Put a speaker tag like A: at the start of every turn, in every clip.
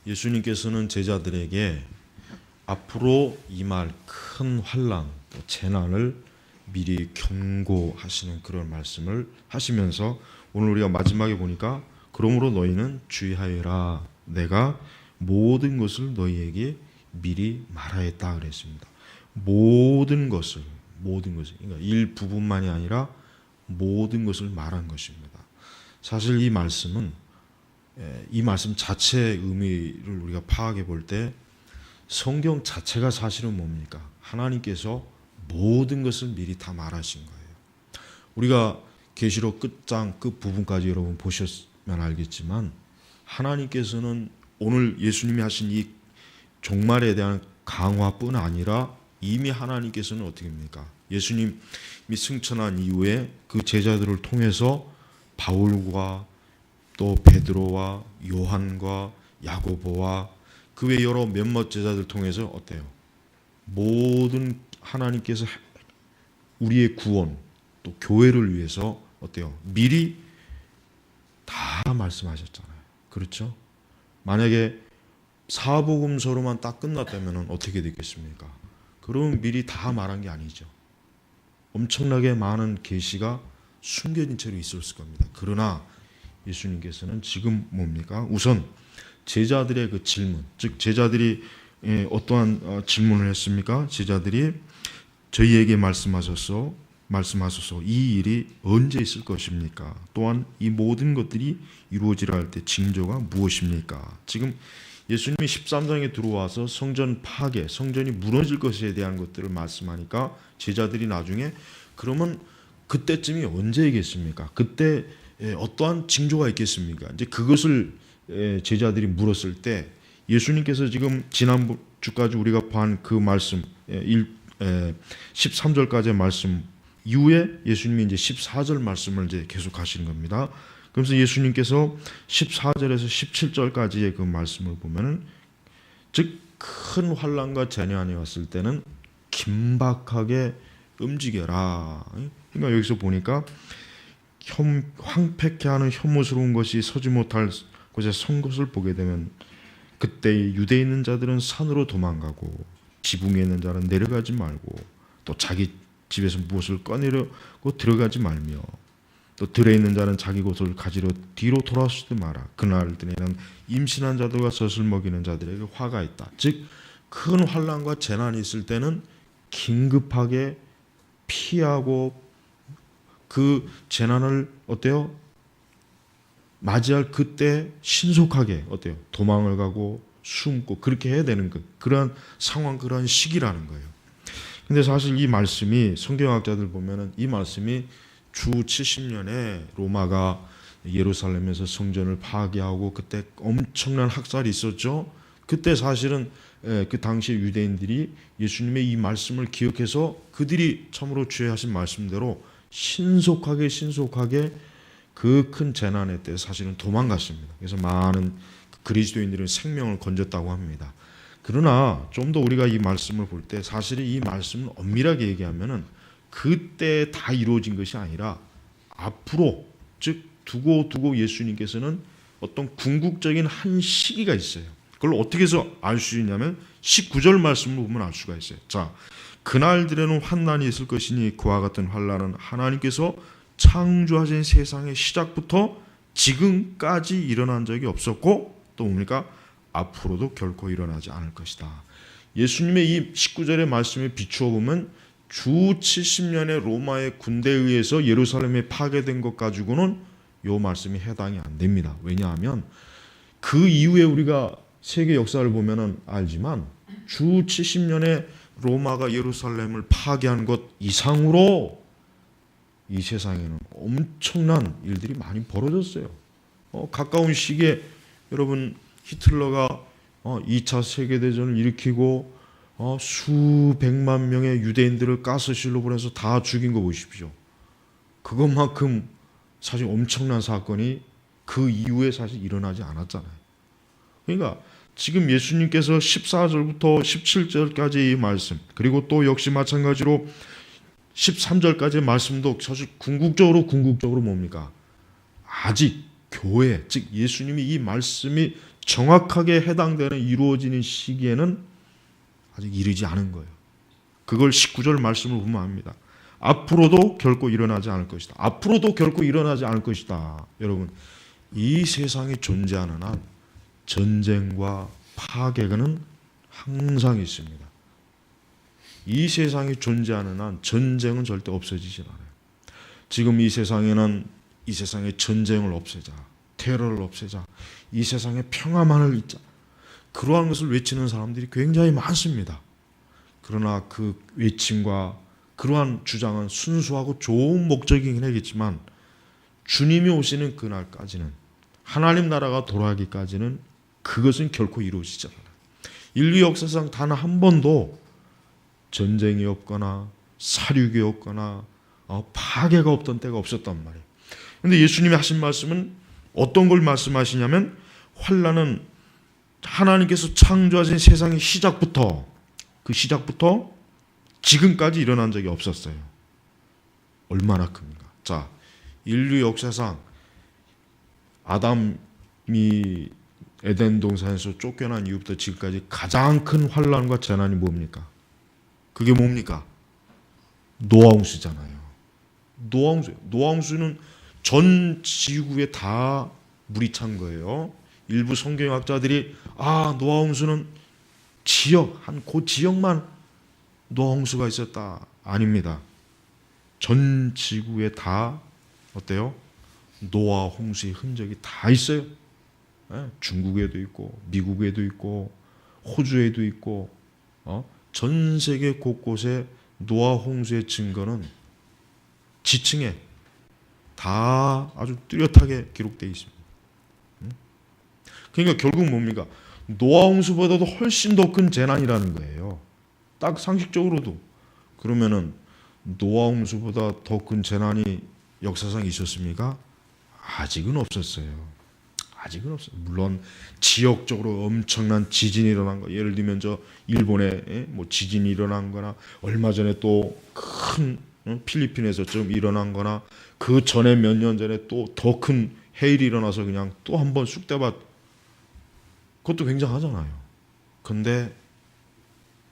A: 예수님께서는 제자들에게 앞으로 임할 큰 환난, 재난을 미리 경고하시는 그런 말씀을 하시면서 오늘 우리가 마지막에 보니까 그러므로 너희는 주의하여라. 내가 모든 것을 너희에게 미리 말하였다 그랬습니다. 모든 것을 그러니까 일부분만이 아니라 모든 것을 말한 것입니다. 사실 이 말씀은 이 말씀 자체의 의미를 우리가 파악해 볼 때 성경 자체가 사실은 뭡니까? 하나님께서 모든 것을 미리 다 말하신 거예요. 우리가 계시록 끝장 끝부분까지 여러분 보셨으면 알겠지만 하나님께서는 오늘 예수님이 하신 이 종말에 대한 강화뿐 아니라 이미 하나님께서는 어떻게 합니까? 예수님이 승천한 이후에 그 제자들을 통해서 바울과 또 베드로와 요한과 야고보와 그 외 여러 몇몇 제자들 통해서 어때요? 모든 하나님께서 우리의 구원 또 교회를 위해서 어때요? 미리 다 말씀하셨잖아요. 그렇죠? 만약에 사복음서로만 딱 끝났다면 어떻게 되겠습니까? 그럼 미리 다 말한 게 아니죠. 엄청나게 많은 계시가 숨겨진 채로 있었을 겁니다. 그러나 예수님께서는 지금 뭡니까? 우선 제자들의 그 질문, 즉 제자들이 어떠한 질문을 했습니까? 제자들이 저희에게 말씀하소서 이 일이 언제 있을 것입니까? 또한 이 모든 것들이 이루어지려 할 때 징조가 무엇입니까? 지금 예수님이 13장에 들어와서 성전 파괴, 성전이 무너질 것에 대한 것들을 말씀하니까 제자들이 나중에 그러면 그때쯤이 언제이겠습니까? 그때 어떠한 징조가 있겠습니까? 이제 그것을 제자들이 물었을 때 예수님께서 지금 지난주까지 우리가 본 그 말씀 13절까지의 말씀 이후에 예수님이 이제 14절 말씀을 이제 계속 하시는 겁니다. 그래서 예수님께서 14절에서 17절까지의 그 말씀을 보면은 즉 큰 환난과 재난이 왔을 때는 긴박하게 움직여라. 그러니까 여기서 보니까 황폐케 하는 혐오스러운 것이 서지 못할 곳에 선 것을 보게 되면 그때 유대에 있는 자들은 산으로 도망가고 지붕에 있는 자는 내려가지 말고 또 자기 집에서 무엇을 꺼내려고 들어가지 말며 또 들에 있는 자는 자기 곳을 가지러 뒤로 돌아서지 마라. 그날들에는 임신한 자들과 젖을 먹이는 자들에게 화가 있다. 즉 큰 환난과 재난이 있을 때는 긴급하게 피하고 그 재난을 어때요? 맞이할 그때 신속하게 어때요? 도망을 가고 숨고 그렇게 해야 되는 그런 상황, 그런 시기라는 거예요. 근데 사실 이 말씀이 성경학자들 보면은 이 말씀이 주 70년에 로마가 예루살렘에서 성전을 파괴하고 그때 엄청난 학살이 있었죠. 그때 사실은 그 당시 유대인들이 예수님의 이 말씀을 기억해서 그들이 참으로 주의 하신 말씀대로 신속하게 그 큰 재난의 때 사실은 도망갔습니다. 그래서 많은 그리스도인들은 생명을 건졌다고 합니다. 그러나 좀 더 우리가 이 말씀을 볼 때 사실 이 말씀은 엄밀하게 얘기하면은 그때 다 이루어진 것이 아니라 앞으로 즉 두고 예수님께서는 어떤 궁극적인 한 시기가 있어요. 그걸 어떻게 해서 알 수 있냐면 19절 말씀을 보면 알 수가 있어요. 자, 그날들에는 환난이 있을 것이니 그와 같은 환난은 하나님께서 창조하신 세상의 시작부터 지금까지 일어난 적이 없었고 또 뭡니까? 앞으로도 결코 일어나지 않을 것이다. 예수님의 이 19절의 말씀에 비추어 보면 주 70년의 로마의 군대에 의해서 예루살렘에 파괴된 것 가지고는 이 말씀이 해당이 안 됩니다. 왜냐하면 그 이후에 우리가 세계 역사를 보면 알지만 주 70년에 로마가 예루살렘을 파괴한 것 이상으로 이 세상에는 엄청난 일들이 많이 벌어졌어요. 가까운 시기에 여러분 히틀러가 2차 세계대전을 일으키고 수백만 명의 유대인들을 가스실로 보내서 다 죽인 거 보십시오. 그것만큼 사실 엄청난 사건이 그 이후에 사실 일어나지 않았잖아요. 그러니까 지금 예수님께서 14절부터 17절까지 이 말씀 그리고 또 역시 마찬가지로 13절까지의 말씀도 사실 궁극적으로 뭡니까? 아직 교회, 즉 예수님이 이 말씀이 정확하게 해당되는 이루어지는 시기에는 아직 이르지 않은 거예요. 그걸 19절 말씀을 보면 압니다. 앞으로도 결코 일어나지 않을 것이다. 앞으로도 결코 일어나지 않을 것이다. 여러분, 이 세상에 존재하는 한 전쟁과 파괴는 항상 있습니다. 이 세상에 존재하는 한 전쟁은 절대 없어지지 않아요. 지금 이 세상에는 이 세상의 전쟁을 없애자, 테러를 없애자, 이 세상에 평화만을 잇자, 그러한 것을 외치는 사람들이 굉장히 많습니다. 그러나 그 외침과 그러한 주장은 순수하고 좋은 목적이긴 하겠지만 주님이 오시는 그날까지는, 하나님 나라가 돌아가기까지는 그것은 결코 이루어지지 않아요. 인류 역사상 단 한 번도 전쟁이 없거나 사륙이 없거나 파괴가 없던 때가 없었단 말이에요. 그런데 예수님이 하신 말씀은 어떤 걸 말씀하시냐면, 환난은 하나님께서 창조하신 세상의 시작부터, 그 시작부터 지금까지 일어난 적이 없었어요. 얼마나 큽니까? 자, 인류 역사상 아담이 에덴 동산에서 쫓겨난 이후부터 지금까지 가장 큰 환난과 재난이 뭡니까? 그게 뭡니까? 노아홍수잖아요. 노아홍수는 전 지구에 다 물이 찬 거예요. 일부 성경학자들이 노아홍수는 그 지역만 노아홍수가 있었다. 아닙니다. 전 지구에 다 어때요? 노아홍수의 흔적이 다 있어요. 중국에도 있고 미국에도 있고 호주에도 있고 전 세계 곳곳에 노아홍수의 증거는 지층에 다 아주 뚜렷하게 기록되어 있습니다. 그러니까 결국 뭡니까? 노아홍수보다도 훨씬 더 큰 재난이라는 거예요. 딱 상식적으로도. 그러면은 노아홍수보다 더 큰 재난이 역사상 있었습니까? 아직은 없었어요. 아직은 없어요. 물론 지역적으로 엄청난 지진이 일어난 거, 예를 들면 저 일본에 뭐 지진이 일어난 거나, 얼마 전에 또 큰 필리핀에서 좀 일어난 거나, 그 전에 몇 년 전에 또 더 큰 해일이 일어나서 그냥 또 한 번 쑥대밭, 그것도 굉장하잖아요. 근데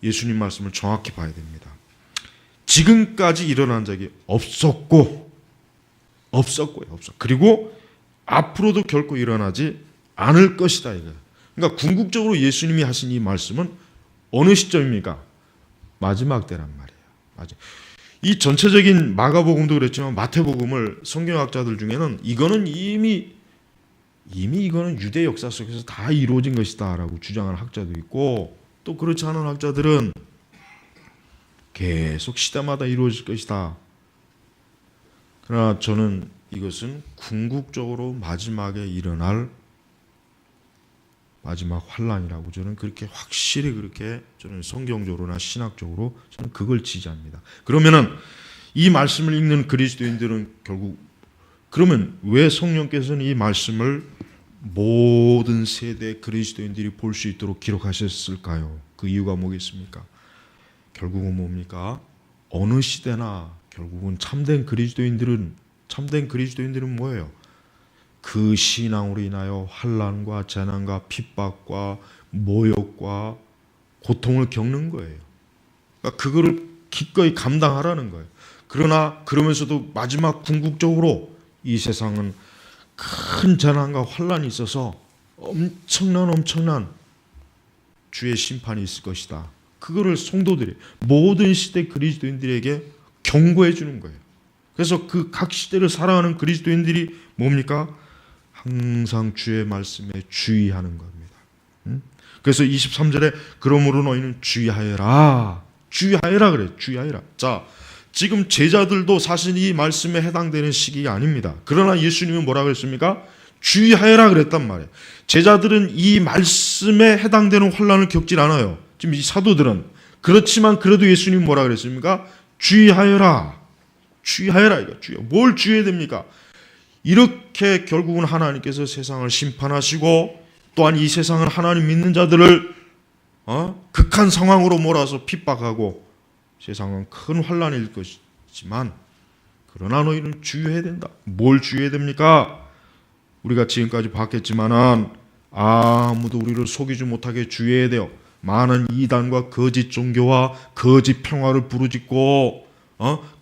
A: 예수님 말씀을 정확히 봐야 됩니다. 지금까지 일어난 적이 없었고요. 그리고 앞으로도 결코 일어나지 않을 것이다, 이거예요. 그러니까 궁극적으로 예수님이 하신 이 말씀은 어느 시점입니까? 마지막 때란 말이에요. 이 전체적인 마가복음도 그랬지만 마태복음을 성경학자들 중에는 이거는 이미 이거는 유대 역사 속에서 다 이루어진 것이다라고 주장하는 학자도 있고, 또 그렇지 않은 학자들은 계속 시대마다 이루어질 것이다. 그러나 저는 이것은 궁극적으로 마지막에 일어날 마지막 환란이라고 저는 그렇게 확실히, 그렇게 저는 성경적으로나 신학적으로 저는 그걸 지지합니다. 그러면은 이 말씀을 읽는 그리스도인들은 결국, 그러면 왜 성령께서는 이 말씀을 모든 세대 그리스도인들이 볼 수 있도록 기록하셨을까요? 그 이유가 뭐겠습니까? 결국은 뭡니까? 어느 시대나 결국은 참된 그리스도인들은 뭐예요? 그 신앙으로 인하여 환난과 재난과 핍박과 모욕과 고통을 겪는 거예요. 그러니까 그거를 기꺼이 감당하라는 거예요. 그러나 그러면서도 마지막 궁극적으로 이 세상은 큰 재난과 환난이 있어서 엄청난 주의 심판이 있을 것이다. 그거를 성도들이, 모든 시대 그리스도인들에게 경고해 주는 거예요. 그래서 그 각 시대를 살아가는 그리스도인들이 뭡니까? 항상 주의 말씀에 주의하는 겁니다. 그래서 23절에 그러므로 너희는 주의하여라 그래. 주의하여라. 자, 지금 제자들도 사실 이 말씀에 해당되는 시기가 아닙니다. 그러나 예수님은 뭐라고 했습니까? 주의하여라 그랬단 말이에요. 제자들은 이 말씀에 해당되는 환난을 겪질 않아요. 지금 이 사도들은. 그렇지만 그래도 예수님은 뭐라고 그랬습니까? 주의하여라 이거. 뭘 주의해야 됩니까? 이렇게 결국은 하나님께서 세상을 심판하시고, 또한 이 세상은 하나님 믿는 자들을 극한 상황으로 몰아서 핍박하고, 세상은 큰 환난일 것이지만 그러나 너희는 주의해야 된다. 뭘 주의해야 됩니까? 우리가 지금까지 봤겠지만은 아무도 우리를 속이지 못하게 주의해야 돼요. 많은 이단과 거짓 종교와 거짓 평화를 부르짖고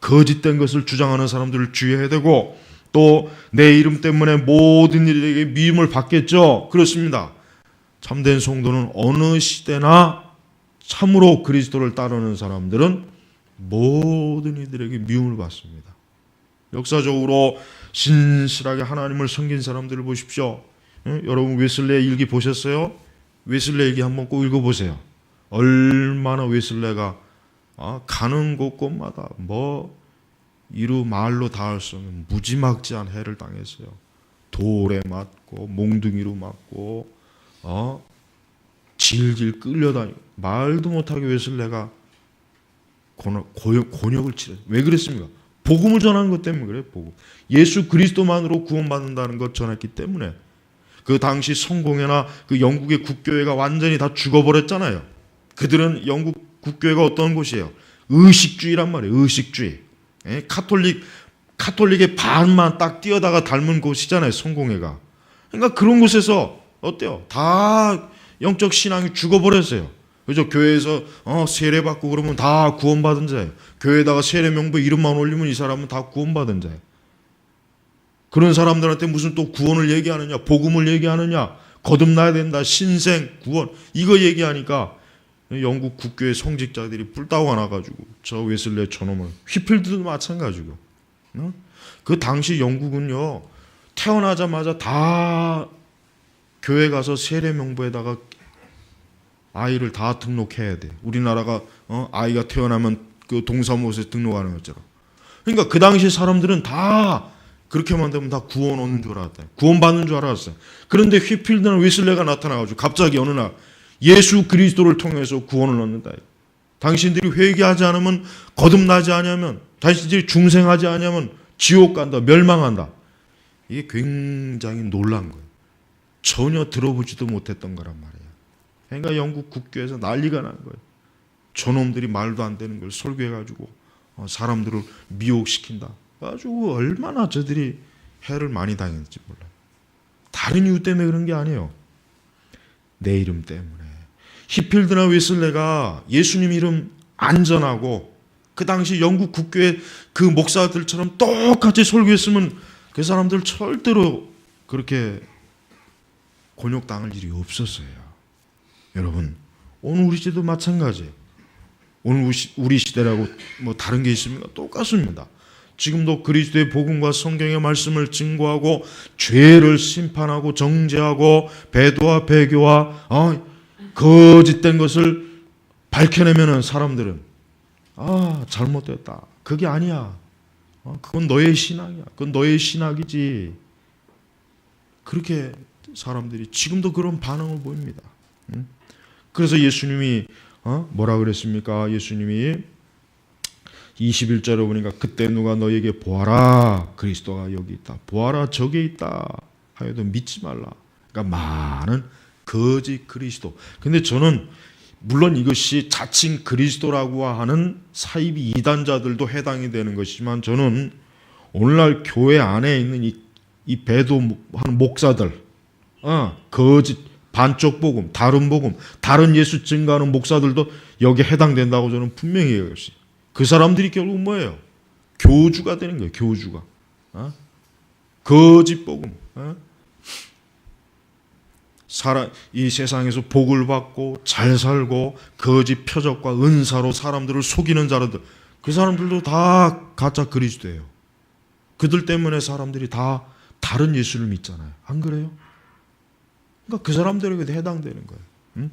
A: 거짓된 것을 주장하는 사람들을 주의해야 되고, 또 내 이름 때문에 모든 이들에게 미움을 받겠죠. 그렇습니다. 참된 성도는 어느 시대나 참으로 그리스도를 따르는 사람들은 모든 이들에게 미움을 받습니다. 역사적으로 신실하게 하나님을 섬긴 사람들을 보십시오. 여러분 웨슬레의 일기 보셨어요? 웨슬레 일기 한번 꼭 읽어보세요. 얼마나 웨슬레가 가는 곳곳마다 이루 말로 닿을 수 없는 무지막지한 해를 당했어요. 돌에 맞고 몽둥이로 맞고 질질 끌려다니고 말도 못하게 웨슬레가 곤욕을 치렀어요. 왜 그랬습니까? 복음을 전하는 것 때문에 그래요. 복음. 예수 그리스도만으로 구원받는다는 것 전했기 때문에. 그 당시 성공회나 그 영국의 국교회가 완전히 다 죽어버렸잖아요. 그들은 영국 국교회가 어떤 곳이에요? 의식주의란 말이에요. 의식주의. 카톨릭의 반만 딱 띄어다가 닮은 곳이잖아요. 성공회가. 그러니까 그런 곳에서 어때요? 다 영적 신앙이 죽어버렸어요. 그죠? 교회에서 세례받고 그러면 다 구원받은 자예요. 교회에다가 세례 명부 이름만 올리면 이 사람은 다 구원받은 자예요. 그런 사람들한테 무슨 또 구원을 얘기하느냐, 복음을 얘기하느냐, 거듭나야 된다, 신생, 구원, 이거 얘기하니까 영국 국교의 성직자들이 뿔따구가 나가지고 저 웨슬레 저놈을, 휘필드도 마찬가지고. 그 당시 영국은요, 태어나자마자 다 교회 가서 세례 명부에다가 아이를 다 등록해야 돼. 우리나라가 아이가 태어나면 그 동사무소에 등록하는 것처럼. 그러니까 그 당시 사람들은 다 그렇게만 되면 다 구원 얻는 줄 알았다. 구원 받는 줄 알았어요. 그런데 휘필드나 웨슬레가 나타나가지고 갑자기 어느 날 예수 그리스도를 통해서 구원을 얻는다. 당신들이 회개하지 않으면, 거듭나지 않으면, 당신들이 중생하지 않으면 지옥 간다, 멸망한다. 이게 굉장히 놀란 거예요. 전혀 들어보지도 못했던 거란 말이에요. 그러니까 영국 국교에서 난리가 난 거예요. 저놈들이 말도 안 되는 걸 설교해가지고 사람들을 미혹시킨다. 아주 얼마나 저들이 해를 많이 당했는지 몰라요. 다른 이유 때문에 그런 게 아니에요. 내 이름 때문에. 히필드나 웨슬레가 예수님 이름 안전하고 그 당시 영국 국교의 그 목사들처럼 똑같이 설교했으면 그 사람들 절대로 그렇게 곤욕당할 일이 없었어요. 여러분, 오늘 우리 시대도 마찬가지예요. 오늘 우리 시대라고 뭐 다른 게 있습니까? 똑같습니다. 지금도 그리스도의 복음과 성경의 말씀을 증거하고 죄를 심판하고 정죄하고 배도와 배교와 거짓된 것을 밝혀내면은 사람들은 잘못됐다. 그게 아니야. 그건 너의 신앙이야. 그건 너의 신학이지. 그렇게 사람들이 지금도 그런 반응을 보입니다. 그래서 예수님이 뭐라 그랬습니까? 예수님이 21절에 보니까 그때 누가 너에게 보아라, 그리스도가 여기 있다, 보아라 저기 있다 하여도 믿지 말라. 그러니까 많은 거짓 그리스도. 근데 저는 물론 이것이 자칭 그리스도라고 하는 사이비 이단자들도 해당이 되는 것이지만, 저는 오늘날 교회 안에 있는 이 배도하는 목사들, 거짓 반쪽 복음, 다른 복음, 다른 예수 증거하는 목사들도 여기에 해당된다고 저는 분명히 얘기했어요. 그 사람들이 결국 뭐예요? 교주가 되는 거예요. 교주가. 거짓 복음. 이 세상에서 복을 받고 잘 살고 거짓 표적과 은사로 사람들을 속이는 자들, 그 사람들도 다 가짜 그리스도예요. 그들 때문에 사람들이 다 다른 예수를 믿잖아요. 안 그래요? 그러니까 그 사람들에게도 해당되는 거예요.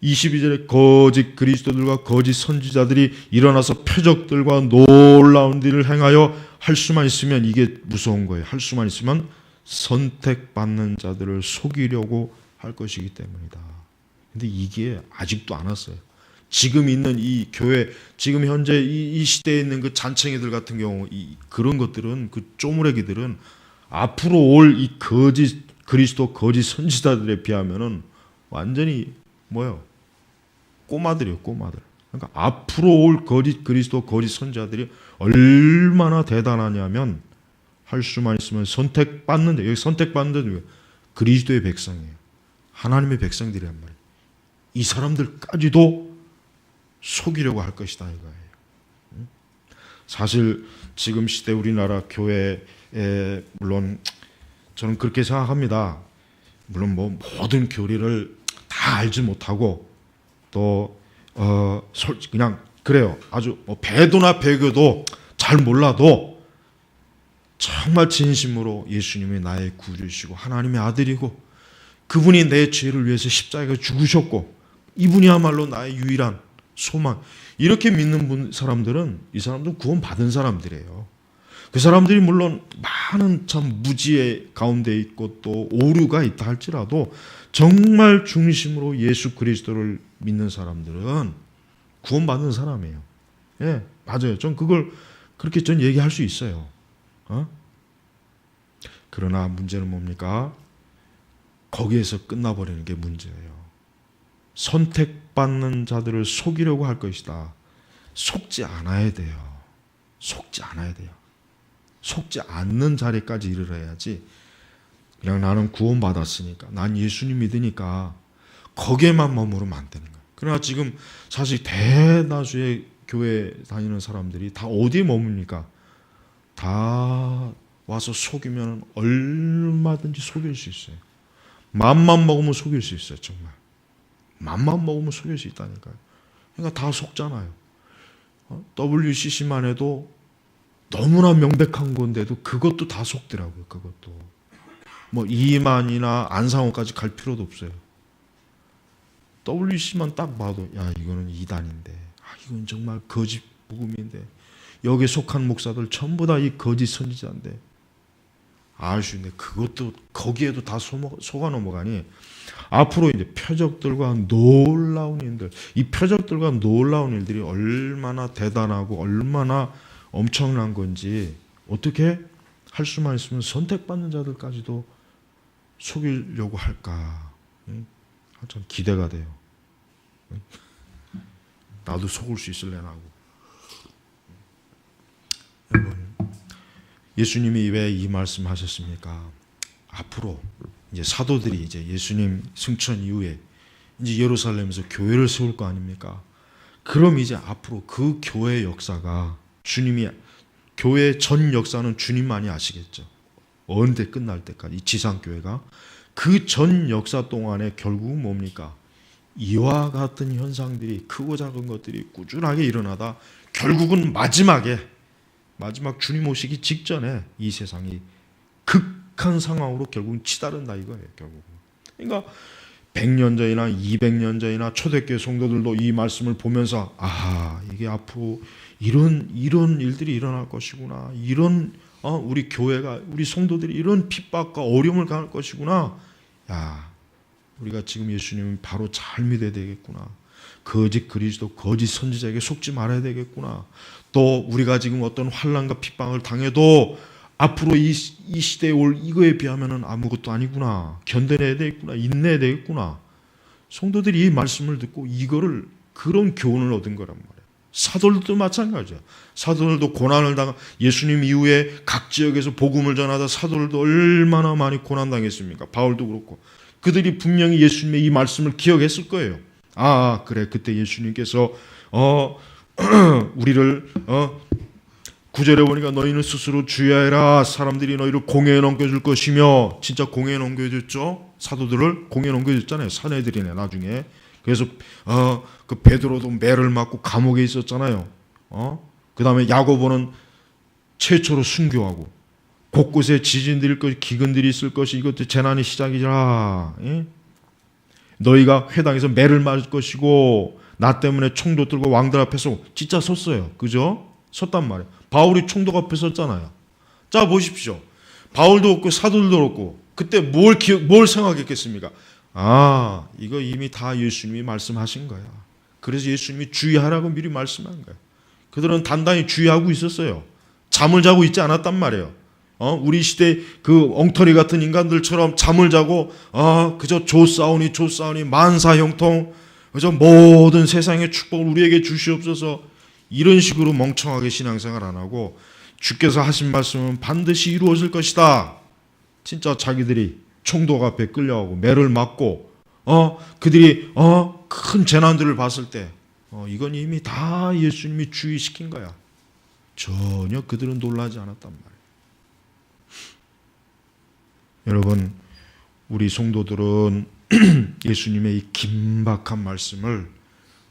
A: 22절에 거짓 그리스도들과 거짓 선지자들이 일어나서 표적들과 놀라운 일을 행하여 할 수만 있으면, 이게 무서운 거예요. 할 수만 있으면 선택받는 자들을 속이려고 할 것이기 때문이다. 근데 이게 아직도 안 왔어요. 지금 있는 이 교회, 지금 현재 이 시대에 있는 그 잔챙이들 같은 경우, 그런 것들은, 그 쪼무레기들은 앞으로 올 이 거짓 그리스도 거짓 선지자들에 비하면은 완전히 뭐예요? 꼬마들이에요, 꼬마들. 그러니까 앞으로 올 거짓 그리스도 거짓 선지자들이 얼마나 대단하냐면 할 수만 있으면 선택받는데, 여기 선택받는데 그리스도의 백성이에요. 하나님의 백성들이란 말이에요. 이 사람들까지도 속이려고 할 것이다 이거예요. 사실 지금 시대 우리나라 교회에 물론 저는 그렇게 생각합니다. 물론 뭐 모든 교리를 다 알지 못하고 또 그냥 그래요. 아주 뭐 배도나 배교도 잘 몰라도 정말 진심으로 예수님이 나의 구주이시고 하나님의 아들이고 그분이 내 죄를 위해서 십자가에 죽으셨고 이분이야말로 나의 유일한 소망, 이렇게 믿는 사람들은 이 사람들은 구원받은 사람들이에요. 그 사람들이 물론 많은 참 무지의 가운데 있고 또 오류가 있다 할지라도 정말 중심으로 예수 그리스도를 믿는 사람들은 구원받는 사람이에요. 예, 맞아요. 전 그걸 그렇게 전 얘기할 수 있어요. 그러나 문제는 뭡니까? 거기에서 끝나버리는 게 문제예요. 선택받는 자들을 속이려고 할 것이다. 속지 않아야 돼요. 속지 않아야 돼요. 속지 않는 자리까지 이르러야지. 그냥 나는 구원받았으니까, 난 예수님 믿으니까 거기에만 머무르면 안 되는 거예요. 그러나 지금 사실 대다수의 교회 다니는 사람들이 다 어디에 머뭅니까? 다 와서 속이면 얼마든지 속일 수 있어요. 맘만 먹으면 속일 수 있어요. 정말 맘만 먹으면 속일 수 있다니까요. 그러니까 다 속잖아요. WCC만 해도 너무나 명백한 건데도 그것도 다 속더라고요. 그것도 뭐 이만이나 안상호까지 갈 필요도 없어요. WCC만 딱 봐도 야 이거는 이단인데, 이건 정말 거짓 복음인데, 여기에 속한 목사들 전부 다 이 거짓 선지자인데, 아쉬운데 그것도 거기에도 다 속아 넘어가니 앞으로 이제 표적들과 놀라운 일들, 이 표적들과 놀라운 일들이 얼마나 대단하고 얼마나 엄청난 건지 어떻게 할 수만 있으면 선택받는 자들까지도 속이려고 할까? 참 기대가 돼요. 나도 속을 수 있을래나 하고. 여러분, 예수님이 왜 이 말씀하셨습니까? 앞으로 이제 사도들이 이제 예수님 승천 이후에 이제 예루살렘에서 교회를 세울 거 아닙니까? 그럼 이제 앞으로 그 교회 역사가 주님이, 교회 전 역사는 주님만이 아시겠죠. 언제 끝날 때까지 이 지상교회가 그 전 역사 동안에 결국은 뭡니까? 이와 같은 현상들이, 크고 작은 것들이 꾸준하게 일어나다 결국은 마지막 주님 오시기 직전에 이 세상이 극한 상황으로 결국은 치달은다 이거예요. 결국은. 그러니까 100년 전이나 200년 전이나 초대교회 성도들도 이 말씀을 보면서 이게 앞으로 이런 일들이 일어날 것이구나, 이런 우리 교회가, 우리 성도들이 이런 핍박과 어려움을 당할 것이구나. 야, 우리가 지금 예수님을 바로 잘 믿어야 되겠구나. 거짓 그리스도, 거짓 선지자에게 속지 말아야 되겠구나. 또 우리가 지금 어떤 환난과 핍박을 당해도 앞으로 이 시대에 올 이거에 비하면 아무것도 아니구나. 견뎌내야 되겠구나. 인내해야 되겠구나. 성도들이 이 말씀을 듣고 이거를, 그런 교훈을 얻은 거란 말이에요. 사도들도 마찬가지야. 사도들도 고난을 당한, 예수님 이후에 각 지역에서 복음을 전하다 사도들도 얼마나 많이 고난당했습니까? 바울도 그렇고. 그들이 분명히 예수님의 이 말씀을 기억했을 거예요. 그래, 그때 예수님께서 우리를 9절에 보니까 너희는 스스로 주의하라. 사람들이 너희를 공회에 넘겨줄 것이며, 진짜 공회에 넘겨줬죠. 사도들을 공회에 넘겨줬잖아요. 사내들이네 나중에. 그래서 그 베드로도 매를 맞고 감옥에 있었잖아요. 그 다음에 야고보는 최초로 순교하고, 곳곳에 지진들이 있을 것이, 기근들이 있을 것이, 이것도 재난의 시작이라. 너희가 회당에서 매를 맞을 것이고, 나 때문에 총도 들고 왕들 앞에서 진짜 섰어요. 그죠? 섰단 말이에요. 바울이 총독 앞에 섰잖아요. 자, 보십시오. 바울도 없고 사도들도 없고 그때 뭘 생각했겠습니까? 이거 이미 다 예수님이 말씀하신 거야. 그래서 예수님이 주의하라고 미리 말씀한 거야. 그들은 단단히 주의하고 있었어요. 잠을 자고 있지 않았단 말이에요. 우리 시대 그 엉터리 같은 인간들처럼 잠을 자고 그저 조싸우니 만사형통, 그저 모든 세상의 축복을 우리에게 주시옵소서, 이런 식으로 멍청하게 신앙생활 안 하고 주께서 하신 말씀은 반드시 이루어질 것이다. 진짜 자기들이 총독 앞에 끌려가고 매를 맞고 그들이 큰 재난들을 봤을 때 이건 이미 다 예수님이 주의시킨 거야. 전혀 그들은 놀라지 않았단 말이에요. 여러분, 우리 성도들은 예수님의 이 긴박한 말씀을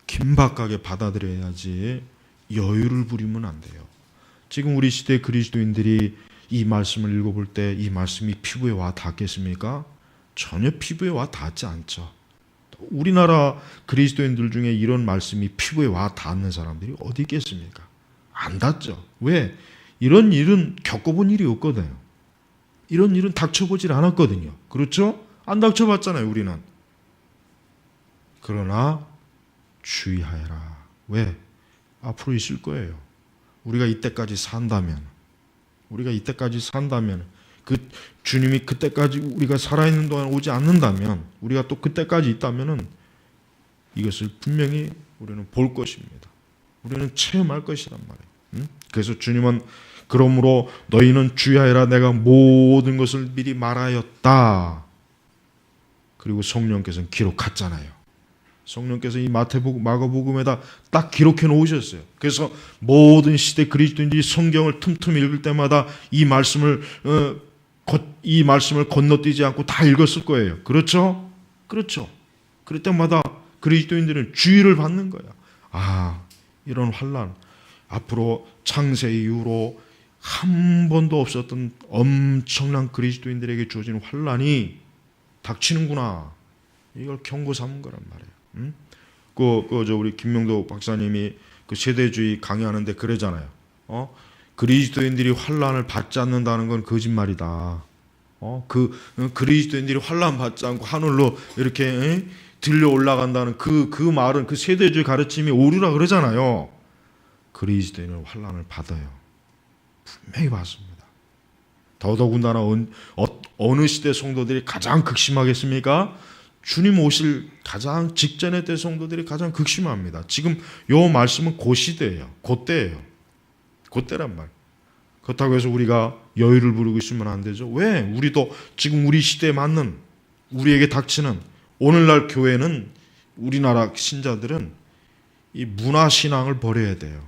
A: 긴박하게 받아들여야지 여유를 부리면 안 돼요. 지금 우리 시대 그리스도인들이 이 말씀을 읽어볼 때 이 말씀이 피부에 와 닿겠습니까? 전혀 피부에 와 닿지 않죠. 우리나라 그리스도인들 중에 이런 말씀이 피부에 와 닿는 사람들이 어디 있겠습니까? 안 닿죠. 왜? 이런 일은 겪어본 일이 없거든요. 이런 일은 닥쳐보질 않았거든요. 그렇죠? 안 닥쳐봤잖아요, 우리는. 그러나 주의하여라. 왜? 앞으로 있을 거예요. 우리가 이때까지 산다면 그 주님이 그때까지 우리가 살아있는 동안 오지 않는다면, 우리가 또 그때까지 있다면은 이것을 분명히 우리는 볼 것입니다. 우리는 체험할 것이란 말이에요. 그래서 주님은 그러므로 너희는 주의하여라. 내가 모든 것을 미리 말하였다. 그리고 성령께서는 기록했잖아요. 성령께서 이 마태복음, 마가복음에다 딱 기록해 놓으셨어요. 그래서 모든 시대 그리스도인들이 성경을 틈틈이 읽을 때마다 이 말씀을 건너뛰지 않고 다 읽었을 거예요. 그렇죠? 그렇죠. 그럴 때마다 그리스도인들은 주의를 받는 거야. 이런 환난, 앞으로 창세 이후로 한 번도 없었던 엄청난 그리스도인들에게 주어지는 환난이 닥치는구나. 이걸 경고 삼은 거란 말이에요. 우리 김명도 박사님이 그 세대주의 강의하는데 그러잖아요. 그리스도인들이 환난을 받지 않는다는 건 거짓말이다. 그리스도인들이 환난 받지 않고 하늘로 이렇게 들려 올라간다는 그 말은, 그 세대주의 가르침이 오류라 그러잖아요. 그리스도인은 환난을 받아요. 분명히 받습니다. 더더군다나 어느 시대 성도들이 가장 극심하겠습니까? 주님 오실 가장 직전의 때 성도들이 가장 극심합니다. 지금 요 말씀은 그 시대예요. 그때예요. 그때란 말. 그렇다고 해서 우리가 여유를 부리고 있으면 안 되죠. 왜? 우리도 지금 우리 시대에 맞는, 우리에게 닥치는, 오늘날 교회는, 우리나라 신자들은 이 문화신앙을 버려야 돼요.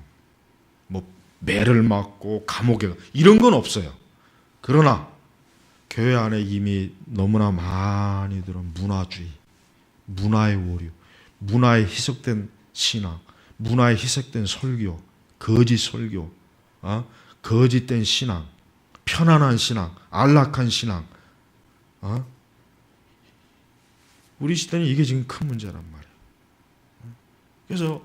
A: 매를 맞고 감옥에 이런 건 없어요. 그러나 교회 안에 이미 너무나 많이 들은 문화주의, 문화의 오류, 문화에 희석된 신앙, 문화에 희석된 설교, 거짓 설교, 거짓된 신앙, 편안한 신앙, 안락한 신앙. 우리 시대는 이게 지금 큰 문제란 말이에요. 그래서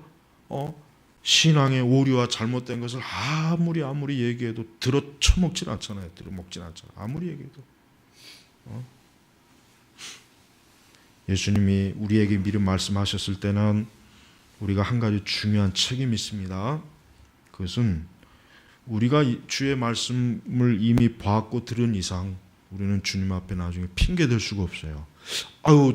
A: 신앙의 오류와 잘못된 것을 아무리 얘기해도 들어쳐먹질 않잖아요. 들어먹질 않잖아요. 아무리 얘기해도. 예수님이 우리에게 미리 말씀하셨을 때는 우리가 한 가지 중요한 책임이 있습니다. 그것은 우리가 주의 말씀을 이미 봤고 들은 이상 우리는 주님 앞에 나중에 핑계 댈 수가 없어요.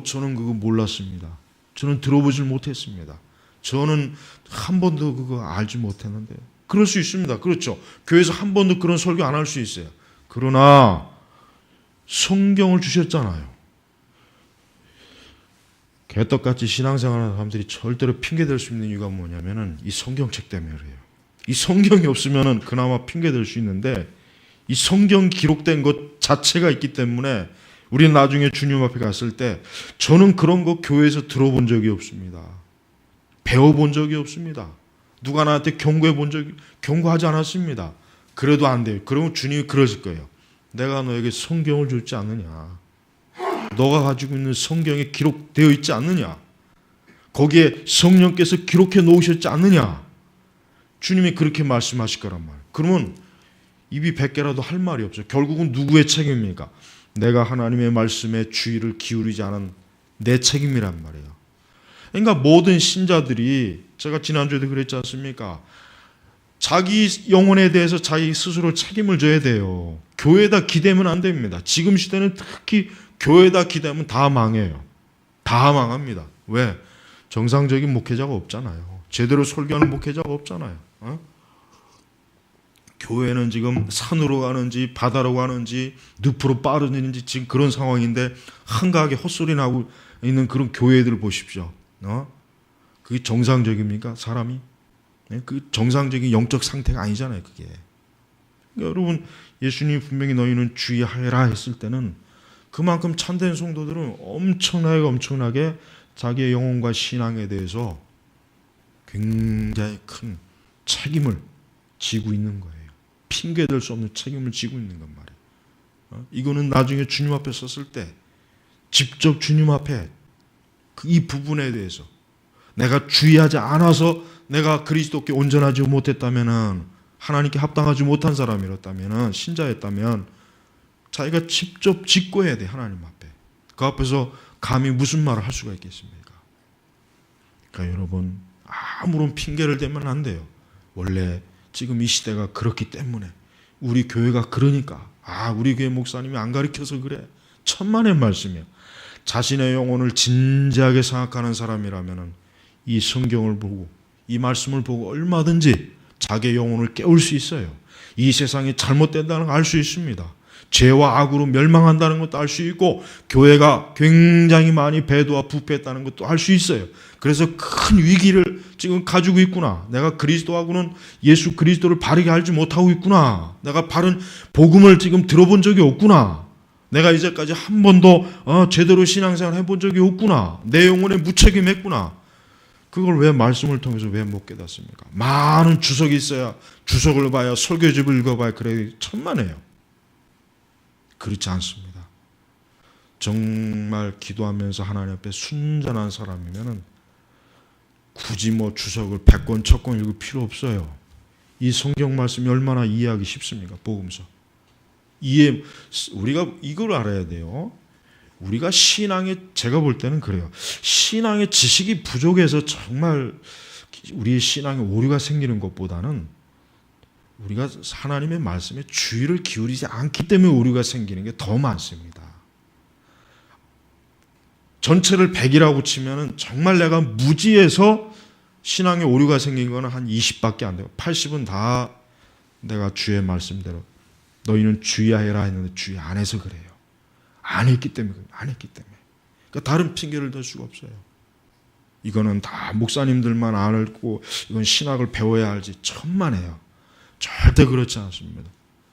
A: 저는 그거 몰랐습니다. 저는 들어보질 못했습니다. 저는 한 번도 그거 알지 못했는데요. 그럴 수 있습니다. 그렇죠. 교회에서 한 번도 그런 설교 안 할 수 있어요. 그러나 성경을 주셨잖아요. 개떡같이 신앙생활하는 사람들이 절대로 핑계댈 수 있는 이유가 뭐냐면은 이 성경책 때문에 그래요. 이 성경이 없으면은 그나마 핑계댈 수 있는데 이 성경 기록된 것 자체가 있기 때문에 우리는 나중에 주님 앞에 갔을 때 저는 그런 거 교회에서 들어본 적이 없습니다. 배워본 적이 없습니다. 누가 나한테 경고하지 않았습니다. 그래도 안 돼요. 그러면 주님이 그러실 거예요. 내가 너에게 성경을 줬지 않느냐. 너가 가지고 있는 성경에 기록되어 있지 않느냐. 거기에 성령께서 기록해 놓으셨지 않느냐. 주님이 그렇게 말씀하실 거란 말이에요. 그러면 입이 100개라도 할 말이 없어요. 결국은 누구의 책임입니까? 내가 하나님의 말씀에 주의를 기울이지 않은 내 책임이란 말이에요. 그러니까 모든 신자들이, 제가 지난주에도 그랬지 않습니까? 자기 영혼에 대해서 자기 스스로 책임을 져야 돼요. 교회에다 기대면 안 됩니다. 지금 시대는 특히 교회에다 기대면 다 망해요. 다 망합니다. 왜? 정상적인 목회자가 없잖아요. 제대로 설교하는 목회자가 없잖아요. 교회는 지금 산으로 가는지 바다로 가는지 늪으로 빠르는지 지금 그런 상황인데 한가하게 헛소리 나고 있는 그런 교회들 보십시오. 그게 정상적입니까? 사람이? 그 정상적인 영적 상태가 아니잖아요. 그게. 그러니까 여러분, 예수님이 분명히 너희는 주의하여라 했을 때는 그만큼 참된 성도들은 엄청나게 자기의 영혼과 신앙에 대해서 굉장히 큰 책임을 지고 있는 거예요. 핑계될 수 없는 책임을 지고 있는 건 말이에요. 이거는 나중에 주님 앞에 섰을 때 직접 주님 앞에 이 부분에 대해서 내가 주의하지 않아서 내가 그리스도께 온전하지 못했다면은, 하나님께 합당하지 못한 사람이었다면은, 신자였다면 자기가 직접 직고해야 돼. 하나님 앞에. 그 앞에서 감히 무슨 말을 할 수가 있겠습니까? 그러니까 여러분, 아무런 핑계를 대면 안 돼요. 원래 지금 이 시대가 그렇기 때문에, 우리 교회가 그러니까, 우리 교회 목사님이 안 가르쳐서 그래. 천만의 말씀이에요. 자신의 영혼을 진지하게 생각하는 사람이라면 이 성경을 보고 이 말씀을 보고 얼마든지 자기의 영혼을 깨울 수 있어요. 이 세상이 잘못된다는 걸 알 수 있습니다. 죄와 악으로 멸망한다는 것도 알 수 있고, 교회가 굉장히 많이 배도와 부패했다는 것도 알 수 있어요. 그래서 큰 위기를 지금 가지고 있구나. 내가 그리스도하고는 예수 그리스도를 바르게 알지 못하고 있구나. 내가 바른 복음을 지금 들어본 적이 없구나. 내가 이제까지 한 번도 제대로 신앙생활 해본 적이 없구나. 내 영혼에 무책임했구나. 그걸 왜 말씀을 통해서 왜 못 깨닫습니까? 많은 주석이 있어야, 주석을 봐야, 설교집을 읽어봐야 그래 천만에요. 그렇지 않습니다. 정말 기도하면서 하나님 앞에 순전한 사람이면은 굳이 주석을 100권, 1000권 읽을 필요 없어요. 이 성경 말씀이 얼마나 이해하기 쉽습니까? 복음서. 우리가 이걸 알아야 돼요. 우리가 제가 볼 때는 그래요. 신앙의 지식이 부족해서 정말 우리의 신앙에 오류가 생기는 것보다는 우리가 하나님의 말씀에 주의를 기울이지 않기 때문에 오류가 생기는 게 더 많습니다. 전체를 100이라고 치면은 정말 내가 무지해서 신앙에 오류가 생긴 거는 한 20밖에 안 돼요. 80은 다 내가 주의 말씀대로 너희는 주의하여라 했는데 주의 안 해서 그래요. 안 했기 때문에. 그러니까 다른 핑계를 댈 수가 없어요. 이거는 다 목사님들만 알고 이건 신학을 배워야 알지 천만에요. 절대 그렇지 않습니다.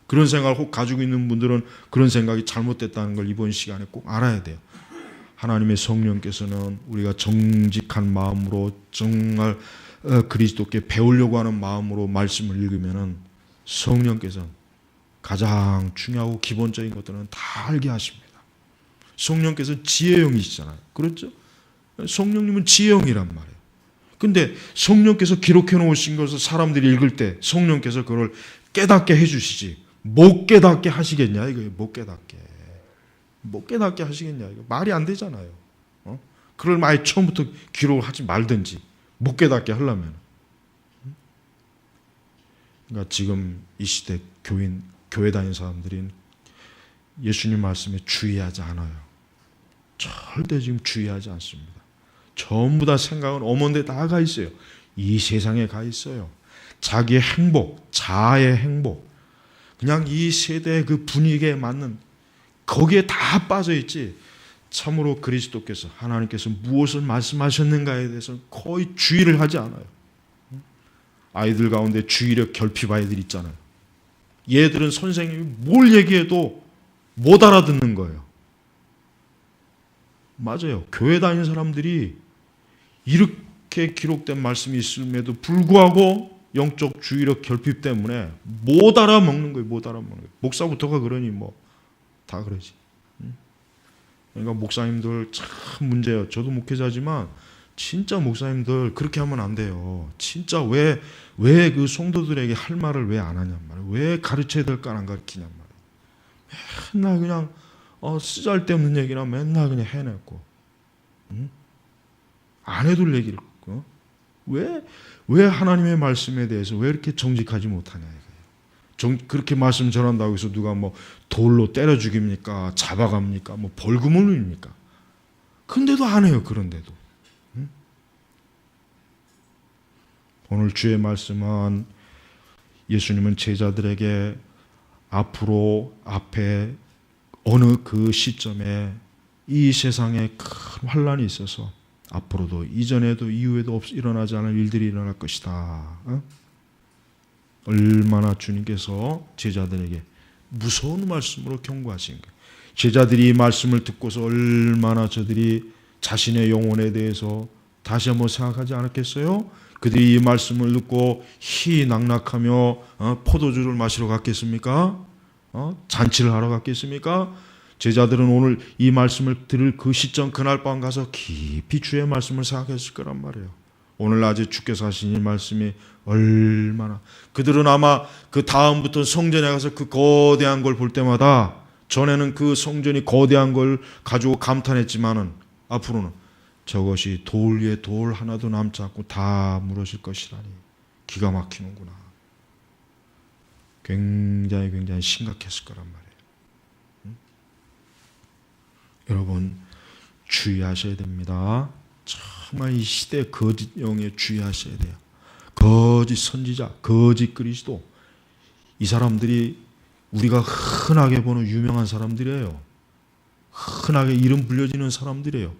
A: 그런 생각을 혹 가지고 있는 분들은 그런 생각이 잘못됐다는 걸 이번 시간에 꼭 알아야 돼요. 하나님의 성령께서는 우리가 정직한 마음으로 정말 그리스도께 배우려고 하는 마음으로 말씀을 읽으면은 성령께서는 가장 중요하고 기본적인 것들은 다 알게 하십니다. 성령께서는 지혜형이시잖아요. 그렇죠? 성령님은 지혜형이란 말이에요. 근데 성령께서 기록해 놓으신 것을 사람들이 읽을 때 성령께서 그걸 깨닫게 해주시지 못 깨닫게 하시겠냐 이거예요. 못 깨닫게 하시겠냐 이거 말이 안 되잖아요. 그걸 아예 처음부터 기록을 하지 말든지 못 깨닫게 하려면. 그러니까 지금 이 시대 교회 다니는 사람들이 예수님 말씀에 주의하지 않아요. 절대 지금 주의하지 않습니다. 전부 다 생각은 어머니에 다 가 있어요. 이 세상에 가 있어요. 자기의 행복, 자아의 행복, 그냥 이 세대의 그 분위기에 맞는 거기에 다 빠져 있지 참으로 그리스도께서 하나님께서 무엇을 말씀하셨는가에 대해서 거의 주의를 하지 않아요. 아이들 가운데 주의력 결핍 아이들 있잖아요. 얘들은 선생님이 뭘 얘기해도 못 알아듣는 거예요. 맞아요. 교회 다니는 사람들이 이렇게 기록된 말씀이 있음에도 불구하고 영적 주의력 결핍 때문에 못 알아먹는 거예요. 목사부터가 그러니 다 그러지. 그러니까 목사님들 참 문제예요. 저도 목회자지만 진짜 목사님들 그렇게 하면 안 돼요. 진짜 왜 그 성도들에게 할 말을 왜 안 하냔 말이에요. 왜 가르쳐야 될까 안 가르치냔 말이에요. 맨날 그냥 쓰잘데없는 얘기나 맨날 그냥 해냈고 안 해둘 얘기를 왜 하나님의 말씀에 대해서 왜 이렇게 정직하지 못하냐 이거예요. 그렇게 말씀 전한다고 해서 누가 돌로 때려 죽입니까? 잡아갑니까? 벌금을 물립니까? 근데도 안 해요. 그런데도. 오늘 주의 말씀은 예수님은 제자들에게 앞에 어느 그 시점에 이 세상에 큰 환란이 있어서 앞으로도 이전에도 이후에도 일어나지 않을 일들이 일어날 것이다. 얼마나 주님께서 제자들에게 무서운 말씀으로 경고하신 거예요. 제자들이 이 말씀을 듣고서 얼마나 저들이 자신의 영혼에 대해서 다시 한번 생각하지 않았겠어요? 그들이 이 말씀을 듣고 희낙낙하며 포도주를 마시러 갔겠습니까? 잔치를 하러 갔겠습니까? 제자들은 오늘 이 말씀을 들을 그 시점 그날 밤 가서 깊이 주의 말씀을 생각했을 거란 말이에요. 오늘 낮에 주께서 하신 이 말씀이 얼마나, 그들은 아마 그 다음부터 성전에 가서 그 거대한 걸 볼 때마다, 전에는 그 성전이 거대한 걸 가지고 감탄했지만은 앞으로는 저것이 돌 위에 돌 하나도 남지 않고 다 무너질 것이라니 기가 막히는구나. 굉장히 심각했을 거란 말이에요. 여러분 주의하셔야 됩니다. 정말 이 시대 거짓 영에 주의하셔야 돼요. 거짓 선지자, 거짓 그리스도, 이 사람들이 우리가 흔하게 보는 유명한 사람들이에요. 흔하게 이름 불려지는 사람들이에요.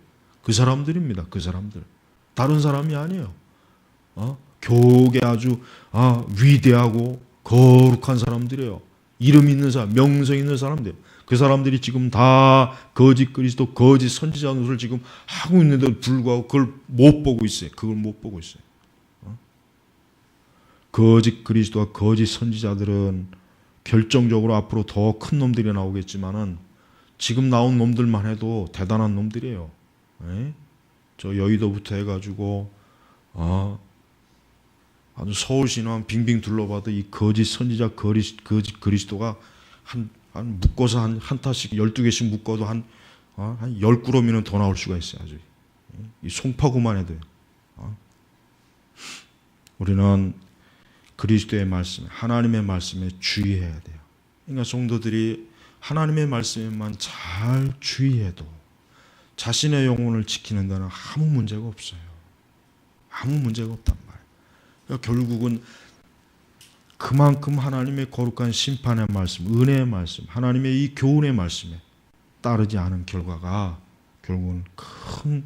A: 그 사람들입니다. 그 사람들. 다른 사람이 아니에요. 교계 아주 위대하고 거룩한 사람들이에요. 이름 있는 사람, 명성 있는 사람들. 그 사람들이 지금 다 거짓 그리스도, 거짓 선지자 노릇을 지금 하고 있는데도 불구하고 그걸 못 보고 있어요. 그걸 못 보고 있어요. 거짓 그리스도와 거짓 선지자들은 결정적으로 앞으로 더 큰 놈들이 나오겠지만은 지금 나온 놈들만 해도 대단한 놈들이에요. 저 여의도부터 해가지고 아주 서울시는 빙빙 둘러봐도 이 거짓 선지자, 거짓 그리스도가 한 묶어서 한 타씩 12개씩 묶어도 한 10구러미는 더 나올 수가 있어요. 아주 이 송파구만 해도요. 우리는 그리스도의 말씀, 하나님의 말씀에 주의해야 돼요. 그러니까 성도들이 하나님의 말씀에만 잘 주의해도 자신의 영혼을 지키는 데는 아무 문제가 없어요. 아무 문제가 없단 말이에요. 그러니까 결국은 그만큼 하나님의 거룩한 심판의 말씀, 은혜의 말씀, 하나님의 이 교훈의 말씀에 따르지 않은 결과가 결국은 큰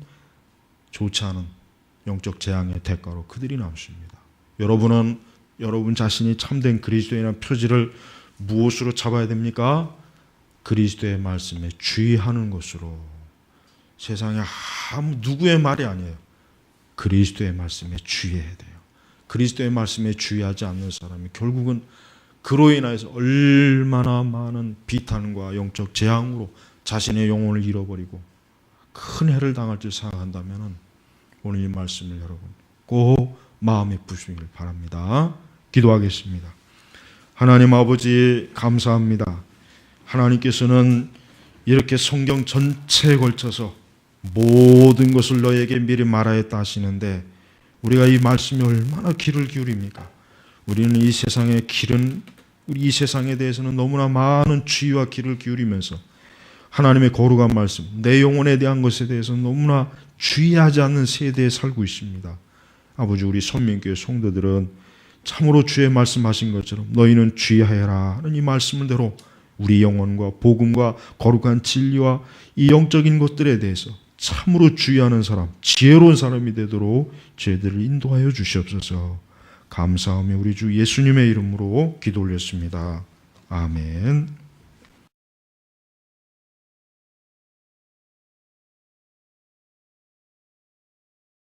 A: 좋지 않은 영적 재앙의 대가로 그들이 남습니다. 여러분은 여러분 자신이 참된 그리스도인이라는 표지를 무엇으로 잡아야 됩니까? 그리스도의 말씀에 주의하는 것으로. 세상에 아무 누구의 말이 아니에요. 그리스도의 말씀에 주의해야 돼요. 그리스도의 말씀에 주의하지 않는 사람이 결국은 그로 인해서 얼마나 많은 비탄과 영적 재앙으로 자신의 영혼을 잃어버리고 큰 해를 당할지 생각한다면 오늘 이 말씀을 여러분 꼭 마음에 부수기를 바랍니다. 기도하겠습니다. 하나님 아버지 감사합니다. 하나님께서는 이렇게 성경 전체에 걸쳐서 모든 것을 너에게 미리 말하였다 하시는데 우리가 이 말씀에 얼마나 귀를 기울입니까? 우리는 이 세상의 길은 우리 이 세상에 대해서는 너무나 많은 주의와 귀를 기울이면서 하나님의 거룩한 말씀, 내 영혼에 대한 것에 대해서 너무나 주의하지 않는 세대에 살고 있습니다. 아버지 우리 선민교회 성도들은 참으로 주의 말씀하신 것처럼 너희는 주의하여라 하는 이 말씀대로 우리 영혼과 복음과 거룩한 진리와 이 영적인 것들에 대해서 참으로 주의하는 사람, 지혜로운 사람이 되도록 저희들을 인도하여 주시옵소서. 감사하며 우리 주 예수님의 이름으로 기도 올렸습니다. 아멘.